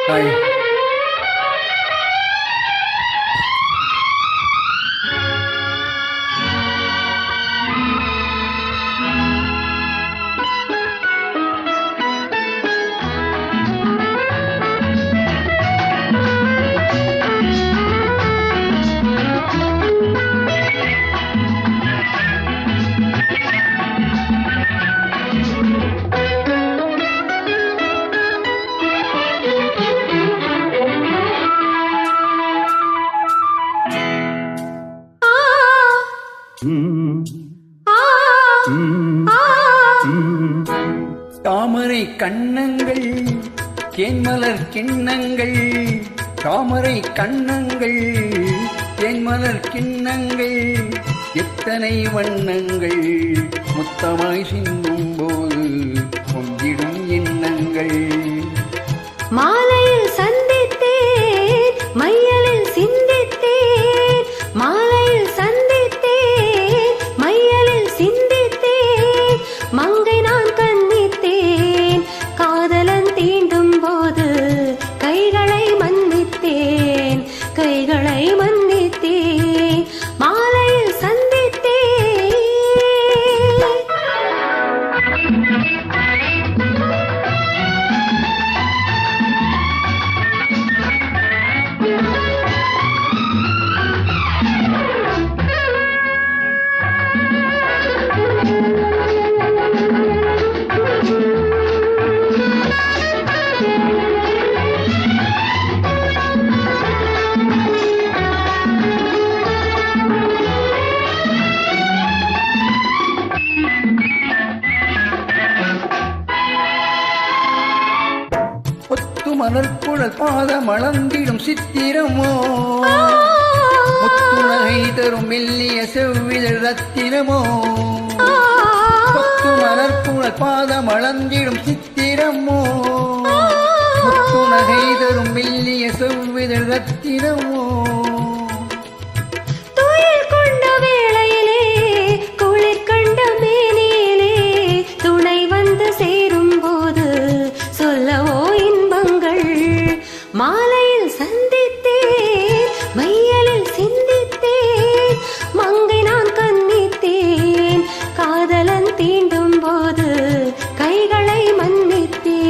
Hi. தாமரை கண்ணங்கள் தேன்மலர் கிண்ணங்கள், தாமரை கண்ணங்கள் தேன்மலர் கிண்ணங்கள், எத்தனை வண்ணங்கள் முத்தமாய் சிந்தும் போது பொங்கிடும் எண்ணங்கள். மாலையில் சந்தித்தேன் மையலில் சிந்தித்தேன், மாலையில் சந்தித்தேன் மையலில் சிந்தித்தேன், மங்கை நான் கண்ணித்தேன் காதலன் தீண்டும் போது கைகளை மன்னித்தேன், கைகளை மன்னித்தேன், மாலையில் சந்தித்தேன். மலர்குழல் பாதம் அளந்திடும் சித்திரமோ, முத்துநகை தரும் மெல்லிய செவ்விதழ் ரத்தினமோ, கொத்து மலர்குழல் பாதம் அளந்திடும் சித்திரமோ, முத்துநகை தரும் மெல்லிய செவ்விதழ் ரத்தினமோ. மாலையில் சந்தித்தேன் மையலில் சிந்தித்தேன், மங்கை நான் கண்ணித்தேன் காதலன் தீண்டும் போது கைகளை மன்னித்தேன்.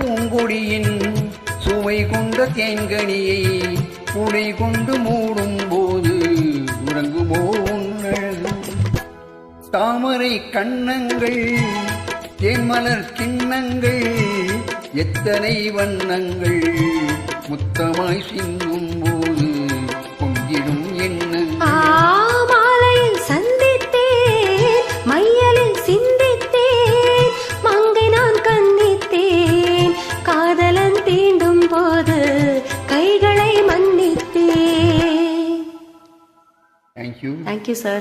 பூங்கொடியின் சுவை கொண்ட தேன்கனியை உடை கொண்டு மூடும் போது உறங்குமோ உன்னழகு. தாமரை கண்ணங்கள் தேன்மலர் கிண்ணங்கள், எத்தனை வண்ணங்கள் முத்தமாய் சிந்தும் போது பொங்கிடும் எண்ணங்கள். Thank you. Thank you, sir.